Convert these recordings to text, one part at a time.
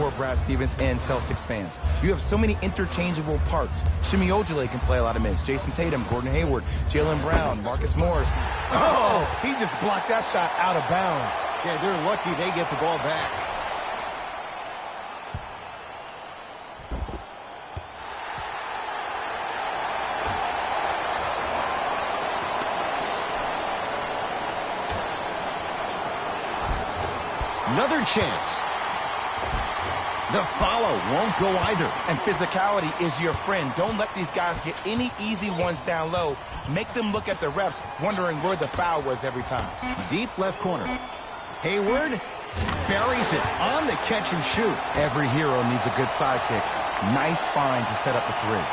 for Brad Stevens and Celtics fans. You have so many interchangeable parts. Shimmy Ojale can play a lot of minutes. Jason Tatum, Gordon Hayward, Jaylen Brown, Marcus Morris. Oh, he just blocked that shot out of bounds. Yeah, they're lucky they get the ball back. Another chance. The follow won't go either. And physicality is your friend. Don't let these guys get any easy ones down low. Make them look at the refs, wondering where the foul was every time. Deep left corner. Hayward buries it on the catch and shoot. Every hero needs a good sidekick. Nice find to set up a three.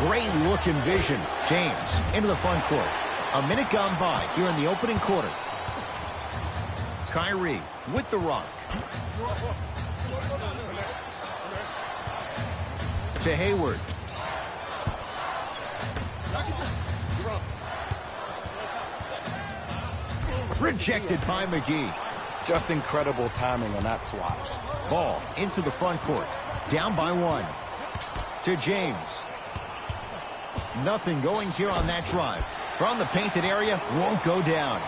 Great look and vision. James into the front court. A minute gone by here in the opening quarter. Kyrie with the rock. To Hayward. Rejected by McGee. Just incredible timing on that swat. Ball into the front court. Down by one. To James. Nothing going here on that drive. From the painted area, won't go down.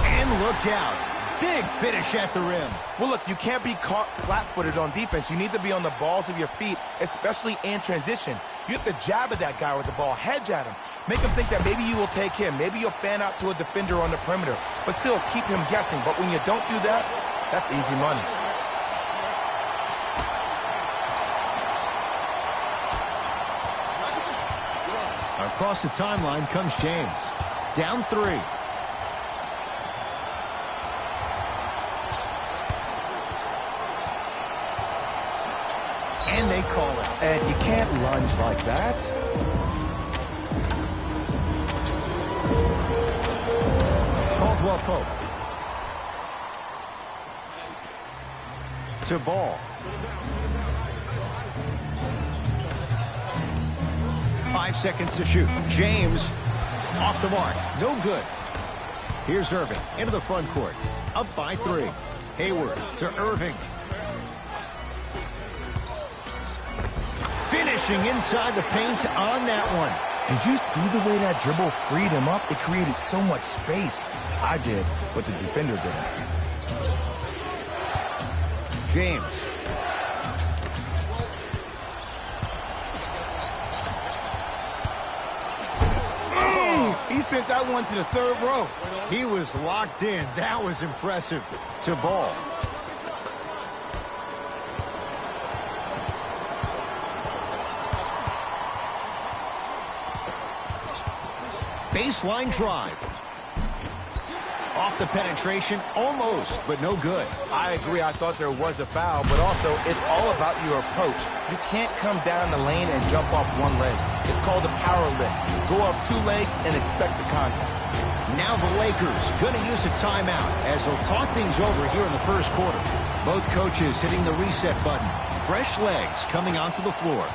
And look out. Big finish at the rim. Well, look, you can't be caught flat-footed on defense. You need to be on the balls of your feet, especially in transition. You have to jab at that guy with the ball, hedge at him. Make him think that maybe you will take him. Maybe you'll fan out to a defender on the perimeter, but still keep him guessing. But when you don't do that, that's easy money. Across the timeline comes James. Down three. And they call it. And you can't lunge like that. Caldwell Pope. To Ball. 5 seconds to shoot. James off the mark. No good. Here's Irving into the front court. Up by three. Hayward to Irving. Finishing inside the paint on that one. Did you see the way that dribble freed him up? It created so much space. I did, but the defender didn't. James. He sent that one to the third row. He was locked in. That was impressive. To Ball. Baseline drive. Off the penetration, almost, but no good. I agree. I thought there was a foul, but also it's all about your approach. You can't come down the lane and jump off one leg. It's called a power lift. Go off two legs and expect the contact. Now the Lakers going to use a timeout as they'll talk things over here in the first quarter. Both coaches hitting the reset button. Fresh legs coming onto the floor.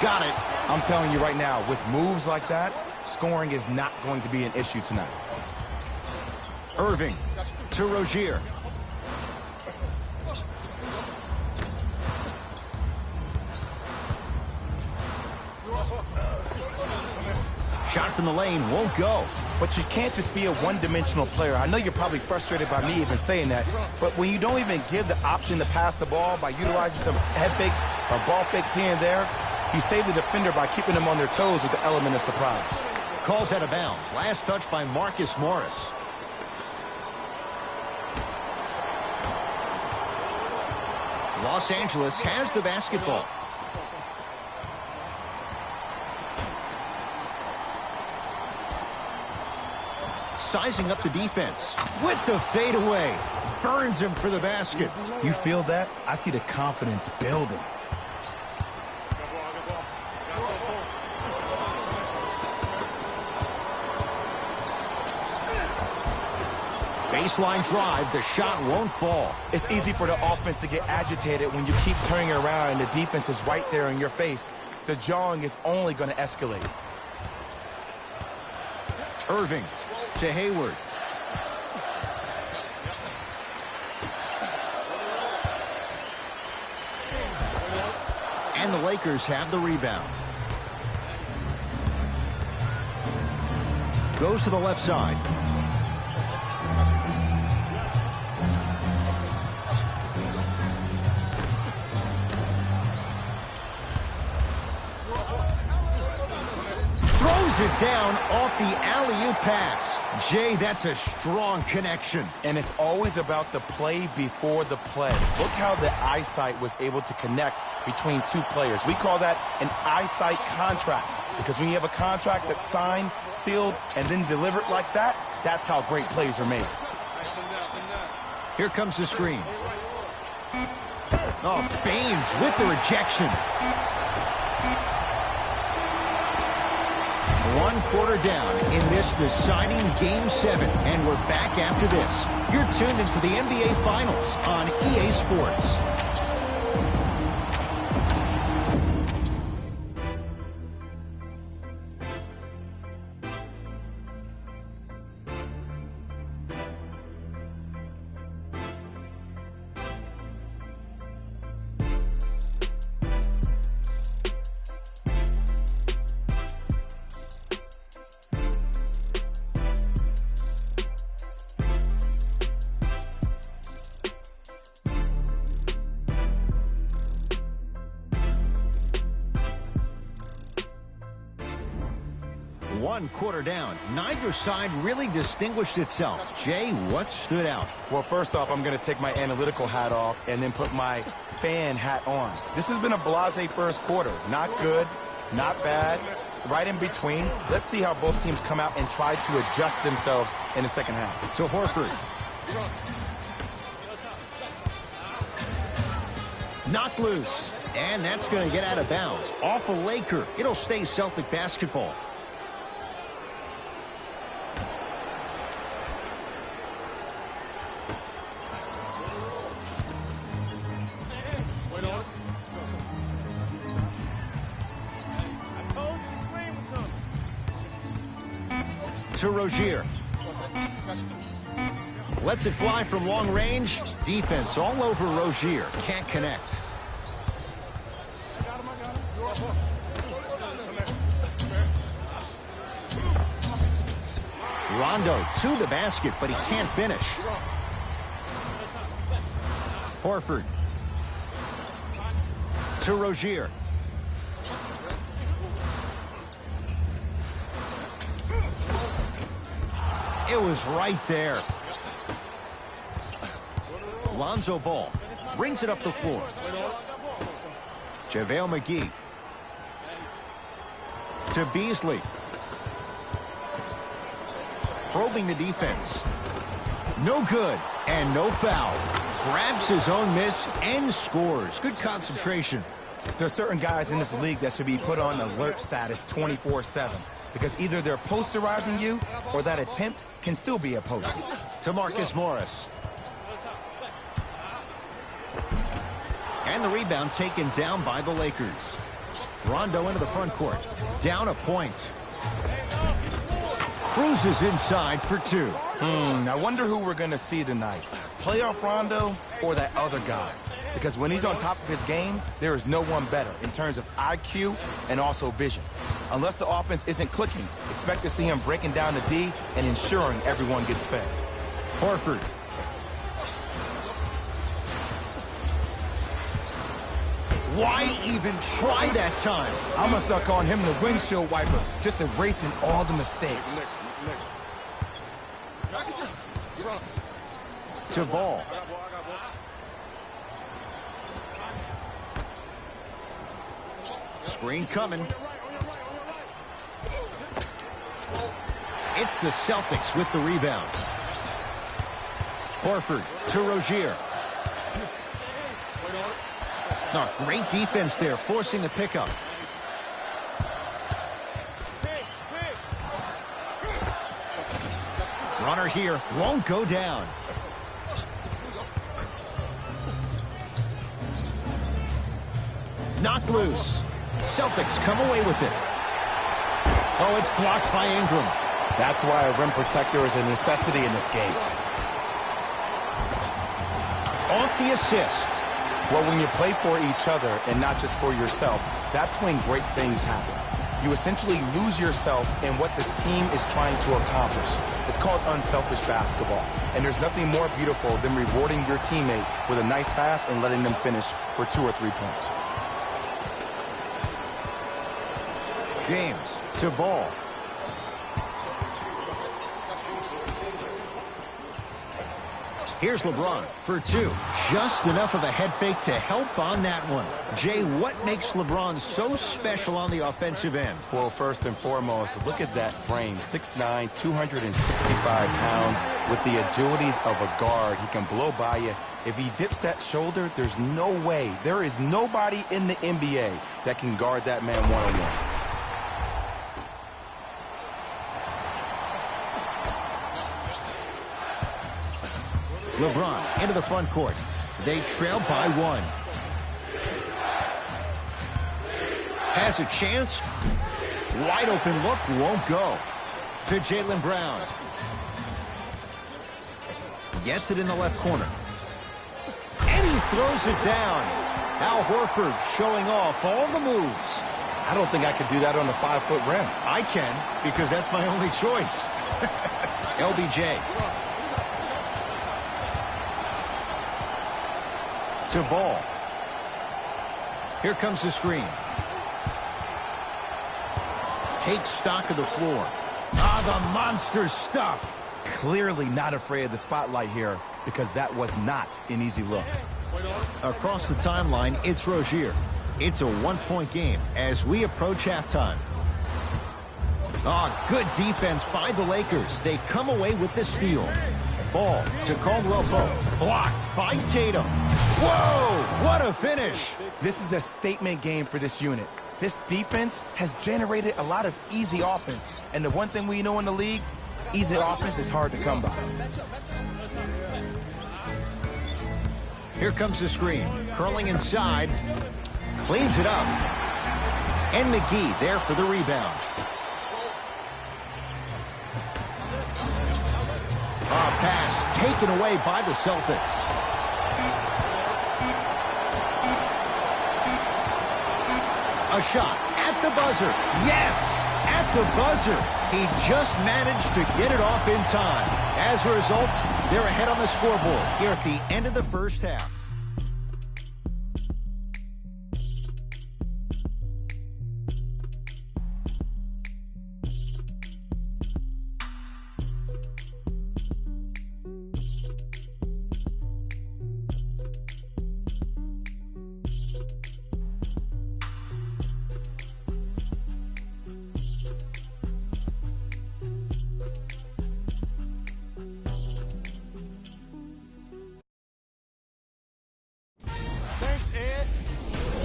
Got it. I'm telling you right now, with moves like that, scoring is not going to be an issue tonight. Irving to Rozier. Shot from the lane won't go. But you can't just be a one-dimensional player. I know you're probably frustrated by me even saying that, but when you don't even give the option to pass the ball by utilizing some head fakes or ball fakes here and there, you save the defender by keeping them on their toes with the element of surprise. Calls out of bounds. Last touch by Marcus Morris. Los Angeles has the basketball. Sizing up the defense with the fadeaway. Burns him for the basket. You feel that? I see the confidence building. Baseline drive, the shot won't fall. It's easy for the offense to get agitated when you keep turning around and the defense is right there in your face. the jawing is only going to escalate. Irving to Hayward. And the Lakers have the rebound. Goes to the left side. Throws it down off the alley-oop pass. Jay, that's a strong connection. And it's always about the play before the play. Look how the eyesight was able to connect between two players. We call that an eyesight contract, because when you have a contract that's signed, sealed, and then delivered like that, that's how great plays are made. Here comes the screen. Oh, Baines with the rejection. 1 quarter down in this deciding Game 7, and we're back after this. You're tuned into the NBA Finals on EA Sports. One quarter down. Neither side really distinguished itself. Jay, what stood out? Well, first off, I'm going to take my analytical hat off and then put my fan hat on. This has been a blasé first quarter. Not good, not bad, right in between. Let's see how both teams come out and try to adjust themselves in the second half. To Horford. Knocked loose. And that's going to get out of bounds. Off a Laker. It'll stay Celtic basketball. To Rozier. Lets it fly from long range. Defense all over Rozier. Can't connect. Rondo to the basket, but he can't finish. Horford. To Rozier. It was right there. Lonzo Ball brings it up the floor. JaVale McGee. To Beasley. Probing the defense. No good and no foul. Grabs his own miss and scores. Good concentration. There are certain guys in this league that should be put on alert status 24/7. Because either they're posterizing you or that attempt can still be a poster. To Marcus Morris. And the rebound taken down by the Lakers. Rondo into the front court. Down a point. Cruises inside for two. I wonder who we're going to see tonight. Playoff Rondo or that other guy? Because when he's on top of his game, there is no one better in terms of IQ and also vision. Unless the offense isn't clicking, expect to see him breaking down the D and ensuring everyone gets fed. Horford. Why even try that time? I'm going to start calling him the windshield wipers, just erasing all the mistakes. To Ball. Screen coming. It's the Celtics with the rebound. Horford to Rozier. No, great defense there, forcing the pickup. Runner here, won't go down. Knocked loose. Celtics come away with it. Oh, it's blocked by Ingram. That's why a rim protector is a necessity in this game. Off the assist. Well, when you play for each other and not just for yourself, that's when great things happen. You essentially lose yourself in what the team is trying to accomplish. It's called unselfish basketball. And there's nothing more beautiful than rewarding your teammate with a nice pass and letting them finish for 2 or 3 points. James to Ball. Here's LeBron for 2. Just enough of a head fake to help on that one. Jay, what makes LeBron so special on the offensive end? Well, first and foremost, look at that frame. 6'9", 265 pounds with the agilities of a guard. He can blow by you. If he dips that shoulder, there's no way. There is nobody in the NBA that can guard that man one-on-one. LeBron into the front court. They trail by 1. Has a chance. Wide open look, won't go. To Jaylen Brown. Gets it in the left corner. And he throws it down. Al Horford showing off all the moves. I don't think I could do that on a 5-foot rim. I can, because that's my only choice. LBJ. To Ball. Here comes the screen. Takes stock of the floor. The monster stuff. Clearly not afraid of the spotlight here because that was not an easy look. Across the timeline, it's Rozier. It's a 1-point game as we approach halftime. Good defense by the Lakers. They come away with the steal. Ball to Caldwell Pope. Blocked by Tatum. Whoa! What a finish! This is a statement game for this unit. This defense has generated a lot of easy offense. And the one thing we know in the league, easy offense is hard to come by. Here comes the screen. Curling inside. Cleans it up. And McGee there for the rebound. Pass taken away by the Celtics. A shot at the buzzer. Yes, at the buzzer. He just managed to get it off in time. As a result, they're ahead on the scoreboard here at the end of the first half.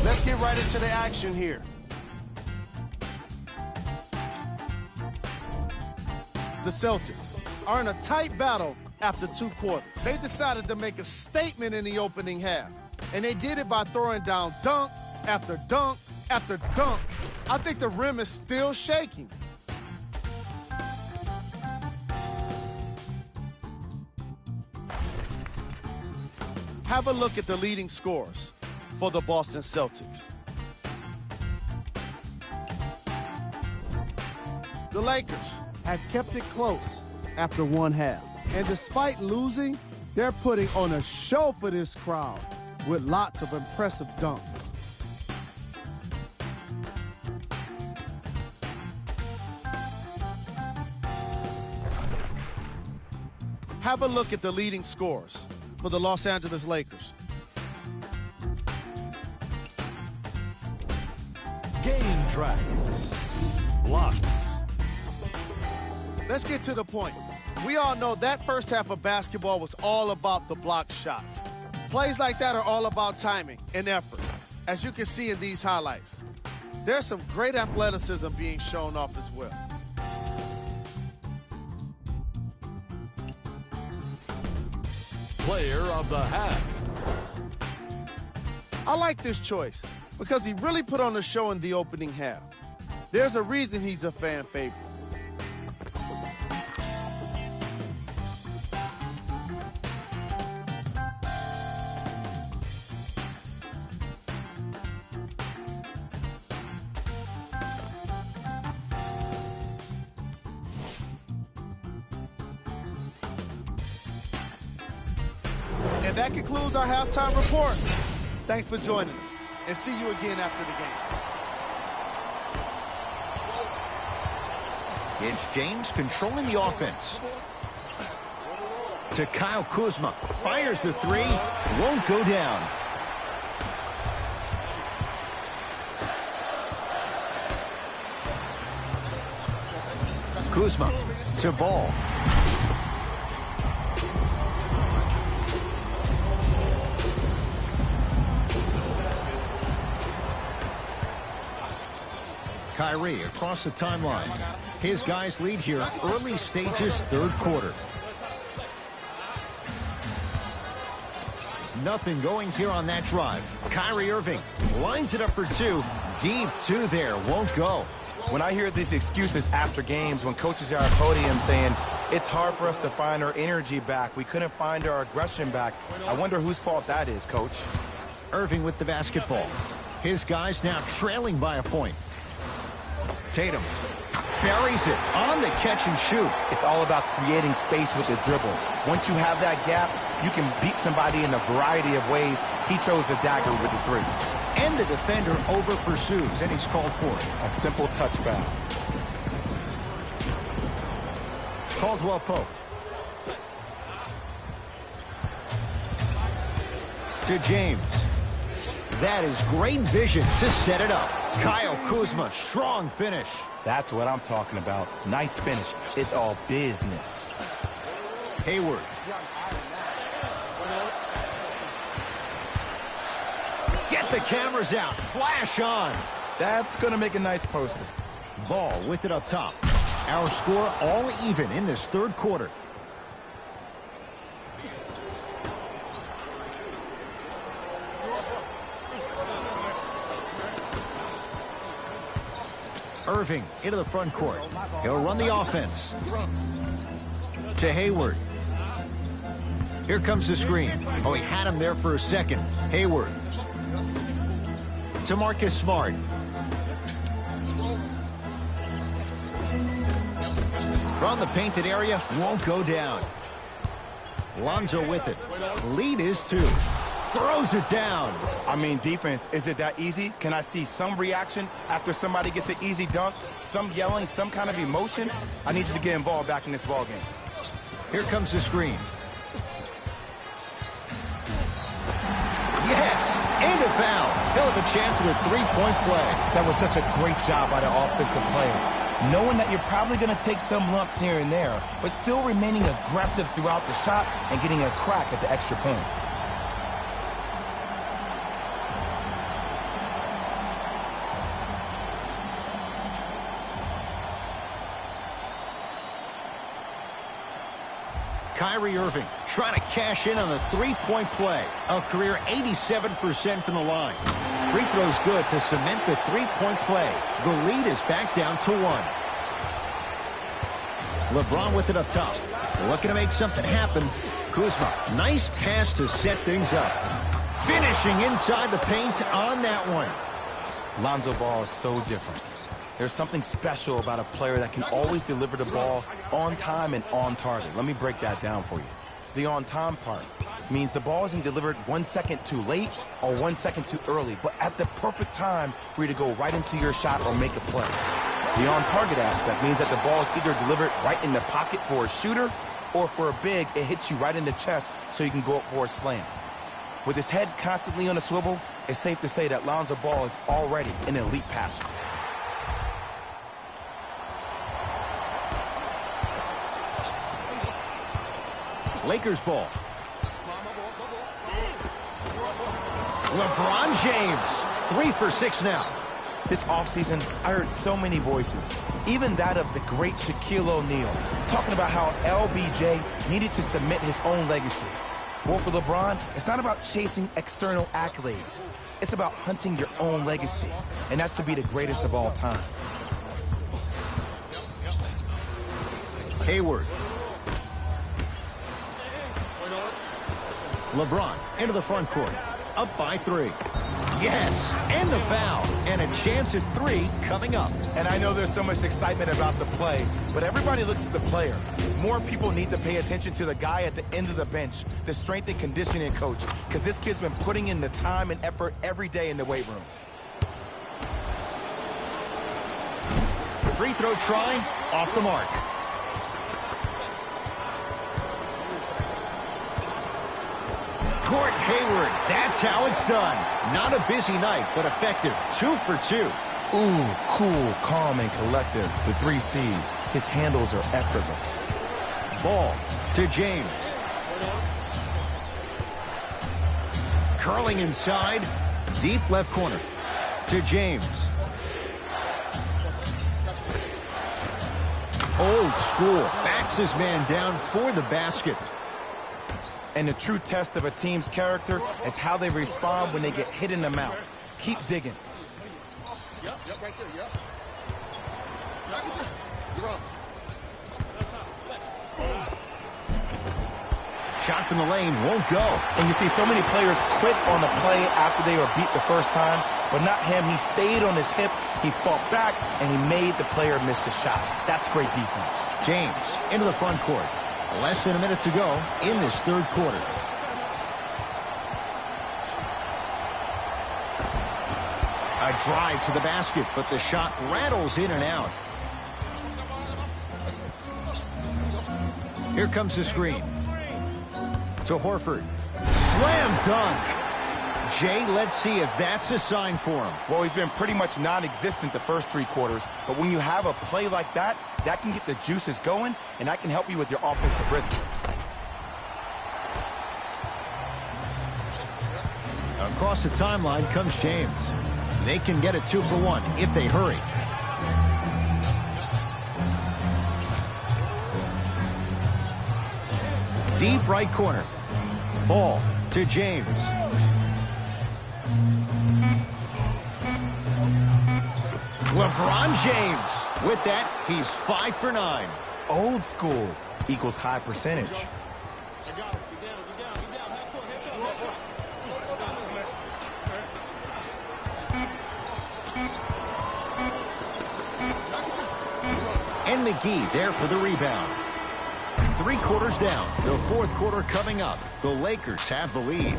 Let's get right into the action here. The Celtics are in a tight battle after 2 quarters. They decided to make a statement in the opening half, and they did it by throwing down dunk after dunk after dunk. I think the rim is still shaking. Have a look at the leading scorers for the Boston Celtics. The Lakers have kept it close after 1 half. And despite losing, they're putting on a show for this crowd with lots of impressive dunks. Have a look at the leading scorers for the Los Angeles Lakers. Game track. Blocks. Let's get to the point. We all know that first half of basketball was all about the block shots. Plays like that are all about timing and effort, as you can see in these highlights. There's some great athleticism being shown off as well. Player of the half. I like this choice. because he really put on a show in the opening half. There's a reason he's a fan favorite. And that concludes our halftime report. Thanks for joining us, and see you again after the game. It's James controlling the offense. To Kyle Kuzma. Fires the three. Won't go down. Kuzma to Ball. Kyrie across the timeline. His guys lead here early stages, third quarter. Nothing going here on that drive. Kyrie Irving lines it up for two. Deep two there. Won't go. When I hear these excuses after games, when coaches are at podium saying, it's hard for us to find our energy back, we couldn't find our aggression back, I wonder whose fault that is, Coach. Irving with the basketball. His guys now trailing by a point. Tatum buries it on the catch and shoot. It's all about creating space with the dribble. Once you have that gap, you can beat somebody in a variety of ways. He chose a dagger with the three. And the defender over pursues, and he's called for it. A simple touch foul. Caldwell Pope. To James. That is great vision to set it up. Kyle Kuzma, strong finish. That's what I'm talking about. Nice finish. It's all business. Hayward. Get the cameras out. Flash on. That's going to make a nice poster. Ball with it up top. Our score all even in this third quarter. Irving into the front court. He'll run the offense. To Hayward. Here comes the screen. Oh, he had him there for a second. Hayward. To Marcus Smart. From the painted area, won't go down. Lonzo with it. Lead is two. Throws it down. I mean, defense, is it that easy? Can I see some reaction after somebody gets an easy dunk? Some yelling, some kind of emotion? I need you to get involved back in this ball game. Here comes the screen. Yes, and a foul. He'll have a chance at a three-point play. That was such a great job by the offensive player. Knowing that you're probably going to take some lumps here and there, but still remaining aggressive throughout the shot and getting a crack at the extra point. Kyrie Irving trying to cash in on the three-point play. A career 87% from the line. Free throw's good to cement the three-point play. The lead is back down to one. LeBron with it up top. Looking to make something happen. Kuzma, nice pass to set things up. Finishing inside the paint on that one. Lonzo Ball is so different. There's something special about a player that can always deliver the ball on time and on target. Let me break that down for you. The on-time part means the ball isn't delivered 1 second too late or 1 second too early, but at the perfect time for you to go right into your shot or make a play. The on-target aspect means that the ball is either delivered right in the pocket for a shooter, or for a big, it hits you right in the chest so you can go up for a slam. With his head constantly on a swivel, it's safe to say that Lonzo Ball is already an elite passer. Lakers ball. LeBron James, 3 for 6 now. This offseason, I heard so many voices, even that of the great Shaquille O'Neal, talking about how LBJ needed to cement his own legacy. Well, for LeBron, it's not about chasing external accolades. It's about hunting your own legacy, and that's to be the greatest of all time. Hayward. LeBron into the front court. Up by 3. Yes, and the foul. And a chance at 3 coming up. And I know there's so much excitement about the play, but everybody looks at the player. More people need to pay attention to the guy at the end of the bench, the strength and conditioning coach, because this kid's been putting in the time and effort every day in the weight room. Free throw try, off the mark. Gordon Hayward, that's how it's done. Not a busy night, but effective. 2 for 2. Ooh, cool, calm, and collective. The 3 C's. His handles are effortless. Ball to James. Curling inside. Deep left corner to James. Old school. Backs his man down for the basket. And the true test of a team's character is how they respond when they get hit in the mouth. Keep digging. Right there, Shot from the lane won't go. And you see so many players quit on the play after they were beat the first time, but not him. He stayed on his hip, he fought back, and he made the player miss the shot. That's great defense. James into the front court. Less than a minute to go in this third quarter. A drive to the basket, but the shot rattles in and out. Here comes the screen. To Horford. Slam dunk. Jay, let's see if that's a sign for him. Well, he's been pretty much non-existent the first 3 quarters, but when you have a play like that, that can get the juices going, and that can help you with your offensive rhythm. Across the timeline comes James. They can get it 2 for 1 if they hurry. Deep right corner. Ball to James. LeBron James. With that, he's 5 for 9. Old school equals high percentage. And McGee there for the rebound. 3 quarters down. The fourth quarter coming up. The Lakers have the lead.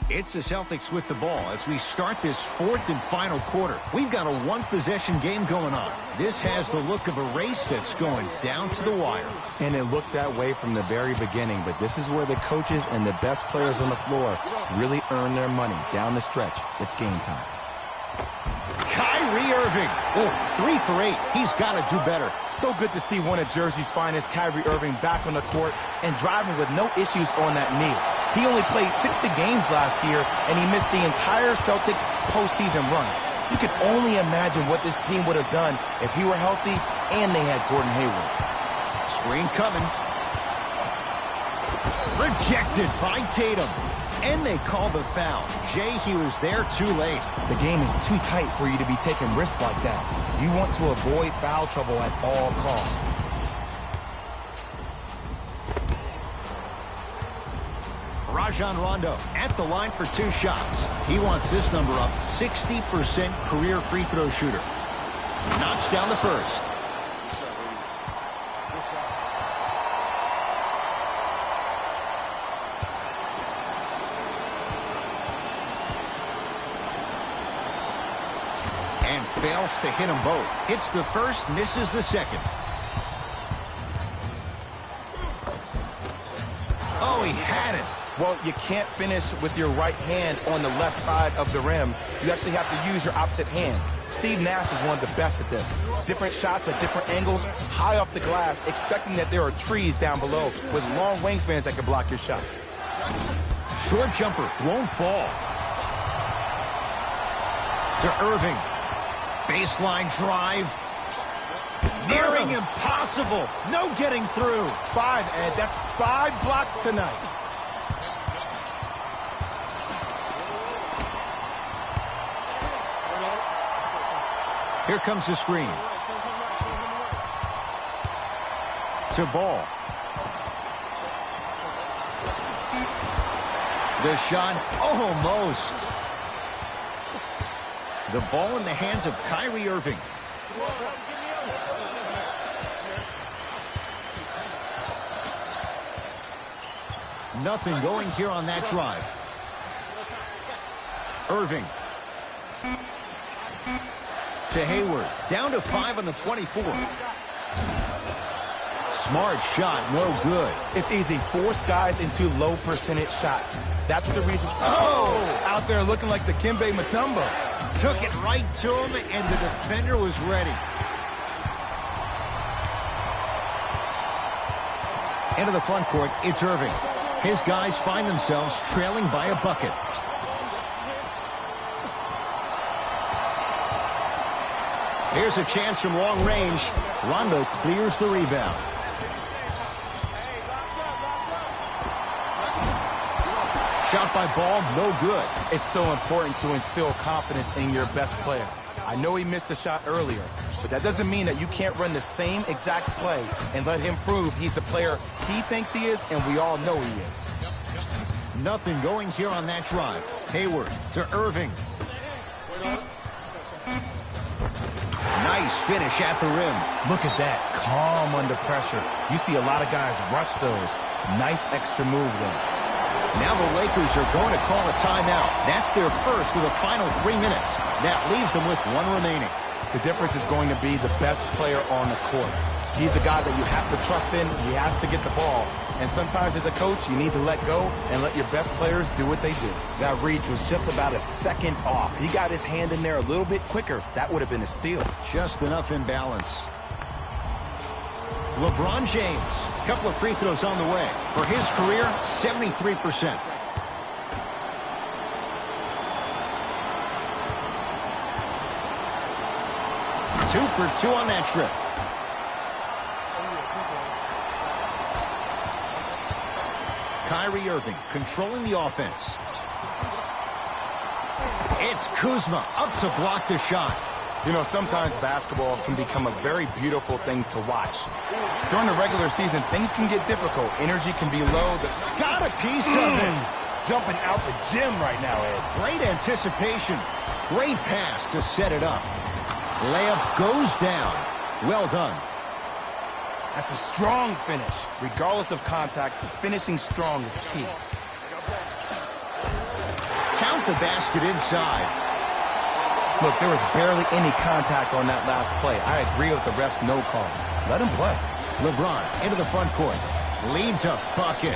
It's the Celtics with the ball as we start this 4th and final quarter. We've got a 1-possession game going on. This has the look of a race that's going down to the wire. And it looked that way from the very beginning, but this is where the coaches and the best players on the floor really earn their money. Down the stretch, it's game time. Kyrie Irving. Oh, 3 for 8. He's got to do better. So good to see one of Jersey's finest, Kyrie Irving, back on the court and driving with no issues on that knee. He only played 60 games last year, and he missed the entire Celtics postseason run. You could only imagine what this team would have done if he were healthy and they had Gordon Hayward. Screen coming. Rejected by Tatum. And they call the foul. Jay, he was there too late. The game is too tight for you to be taking risks like that. You want to avoid foul trouble at all costs. Rajon Rondo at the line for 2 shots. He wants this number up. 60% career free throw shooter. Knocks down the first. And fails to hit them both. Hits the first, misses the second. Oh, he had it. Well, you can't finish with your right hand on the left side of the rim. You actually have to use your opposite hand. Steve Nash is one of the best at this. Different shots at different angles, high off the glass, expecting that there are trees down below with long wingspans that can block your shot. Short jumper won't fall. To Irving. Baseline drive. Nearing impossible. No getting through. 5, Ed. That's 5 blocks tonight. Here comes the screen. To Ball. The shot almost. The ball in the hands of Kyrie Irving. Nothing going here on that drive. Irving. To Hayward. Down to 5 on the 24. Smart shot, no good. It's easy. Force guys into low percentage shots. That's the reason. Oh! Out there looking like the Kimbe Mutombo. Took it right to him, and the defender was ready. Into the front court, it's Irving. His guys find themselves trailing by a bucket. Here's a chance from long range. Rondo clears the rebound. Shot by Ball, no good. It's so important to instill confidence in your best player. I know he missed a shot earlier, but that doesn't mean that you can't run the same exact play and let him prove he's the player he thinks he is, and we all know he is. Nothing going here on that drive. Hayward to Irving. Nice finish at the rim. Look at that, calm under pressure. You see a lot of guys rush those. Nice extra move there. Now the Lakers are going to call a timeout. That's their first of the final 3 minutes. That leaves them with 1 remaining. The difference is going to be the best player on the court. He's a guy that you have to trust in. He has to get the ball. And sometimes as a coach, you need to let go and let your best players do what they do. That reach was just about a second off. He got his hand in there a little bit quicker. That would have been a steal. Just enough imbalance. LeBron James, a couple of free throws on the way. For his career, 73%. Two for 2 on that trip. Kyrie Irving controlling the offense. It's Kuzma up to block the shot. You know, sometimes basketball can become a very beautiful thing to watch. During the regular season, things can get difficult. Energy can be low. Got a piece of it. Jumping out the gym right now, Ed. Great anticipation. Great pass to set it up. Layup goes down. Well done. That's a strong finish. Regardless of contact, finishing strong is key. Count the basket inside. Look, there was barely any contact on that last play. I agree with the ref's no call. Let him play. LeBron into the front court. Leads a bucket.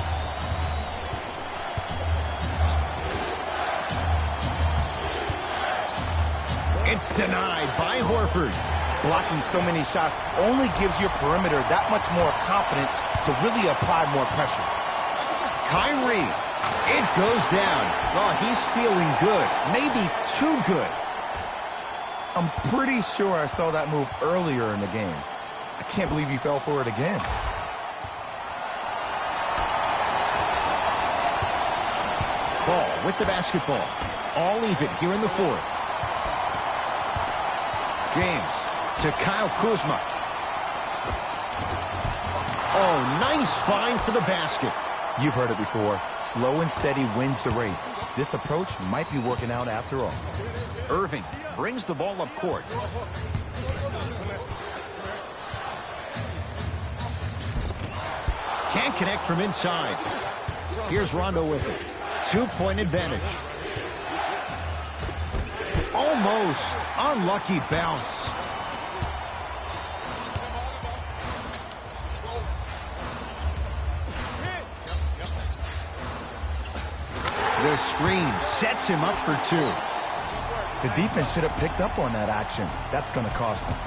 It's denied by Horford. Blocking so many shots only gives your perimeter that much more confidence to really apply more pressure. Kyrie. It goes down. Oh, he's feeling good. Maybe too good. I'm pretty sure I saw that move earlier in the game. I can't believe he fell for it again. Ball with the basketball. All even here in the fourth. James to Kyle Kuzma. Oh, nice find for the basket. You've heard it before. Slow and steady wins the race. This approach might be working out after all. Irving brings the ball up court. Can't connect from inside. Here's Rondo with it. 2-point advantage. Almost. Unlucky bounce. The screen sets him up for two. The defense should have picked up on that action. That's going to cost them.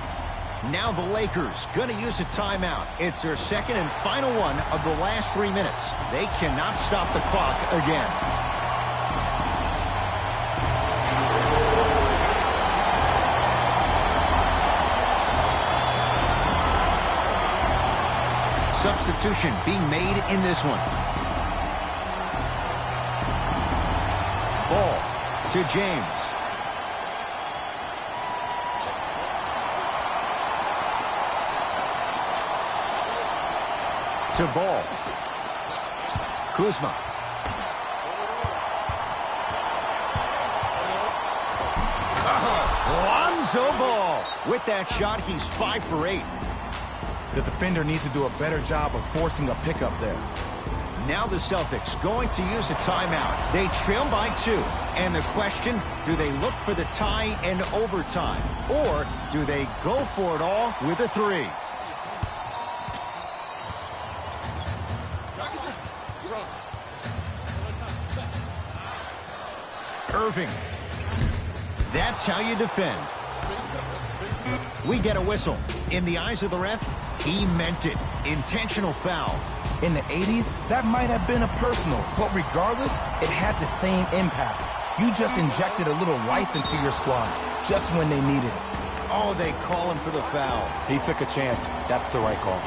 Now the Lakers going to use a timeout. It's their second and final one of the last 3 minutes. They cannot stop the clock again. Substitution being made in this one. Ball to James. To Ball. Kuzma. Lonzo Ball. With that shot, he's 5 for 8. The defender needs to do a better job of forcing a pickup there. Now the Celtics going to use a timeout. They trail by 2. And the question, do they look for the tie in overtime? Or do they go for it all with a 3? Irving. That's how you defend. We get a whistle. In the eyes of the ref, he meant it. Intentional foul. In the 80s, that might have been a personal, but regardless, it had the same impact. You just injected a little life into your squad, just when they needed it. Oh, they call him for the foul. He took a chance. That's the right call.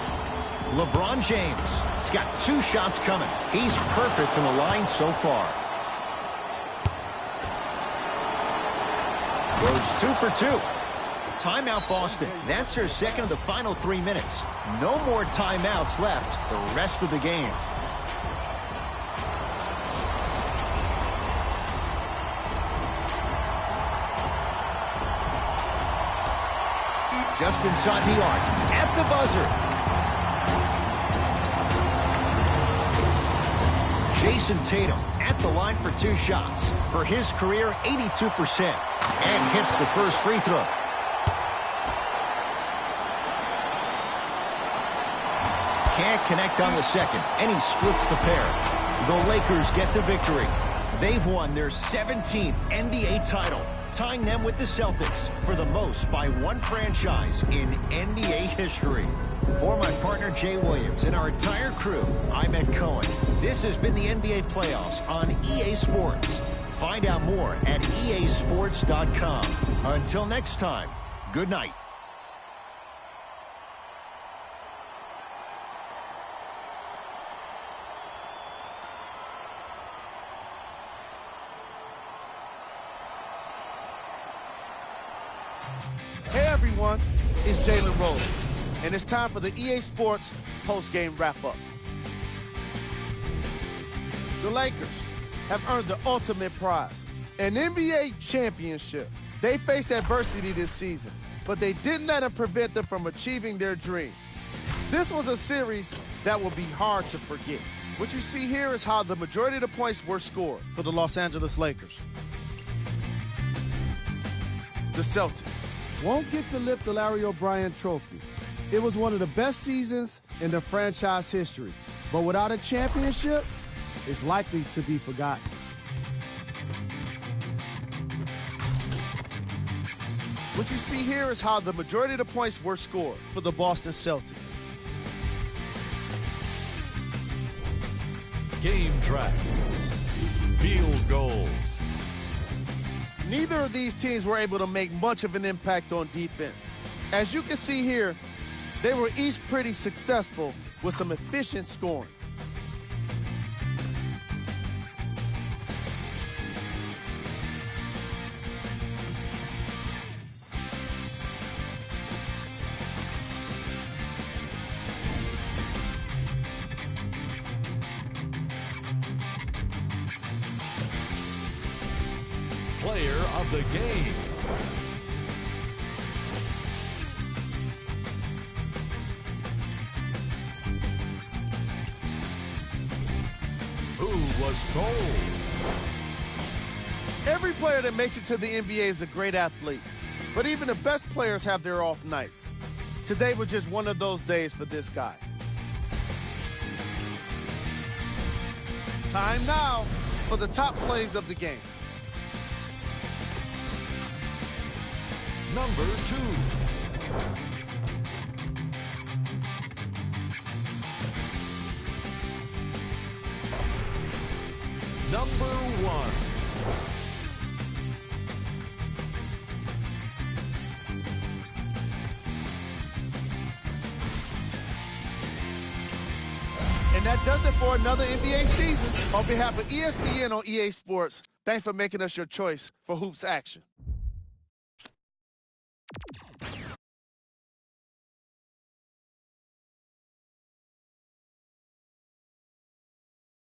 LeBron James has got 2 shots coming. He's perfect from the line so far. Goes 2 for 2. Timeout Boston. That's their second of the final 3 minutes. No more timeouts left the rest of the game. Just inside the arc. At the buzzer. Jason Tatum at the line for 2 shots. For his career, 82%. And hits the first free throw. Can't connect on the second, and he splits the pair. The Lakers get the victory. They've won their 17th NBA title, tying them with the Celtics for the most by one franchise in NBA history. For my partner Jay Williams and our entire crew, I'm Ed Cohen. This has been the NBA playoffs on EA Sports. Find out more at easports.com. Until next time, good night. Hey everyone, it's Jalen Rose, and it's time for the EA Sports post-game wrap-up. The Lakers have earned the ultimate prize, an NBA championship. They faced adversity this season, but they didn't let it prevent them from achieving their dream. This was a series that will be hard to forget. What you see here is how the majority of the points were scored for the Los Angeles Lakers. The Celtics won't get to lift the Larry O'Brien trophy. It was one of the best seasons in the franchise history, but without a championship, it's likely to be forgotten. What you see here is how the majority of the points were scored for the Boston Celtics. Game track. Field goals. Neither of these teams were able to make much of an impact on defense. As you can see here, they were each pretty successful with some efficient scoring. Player of the game. Who was cold? Every player that makes it to the NBA is a great athlete, but even the best players have their off nights. Today was just one of those days for this guy. Time now for the top plays of the game. Number 2. Number 1. And that does it for another NBA season. On behalf of ESPN on EA Sports, thanks for making us your choice for hoops action.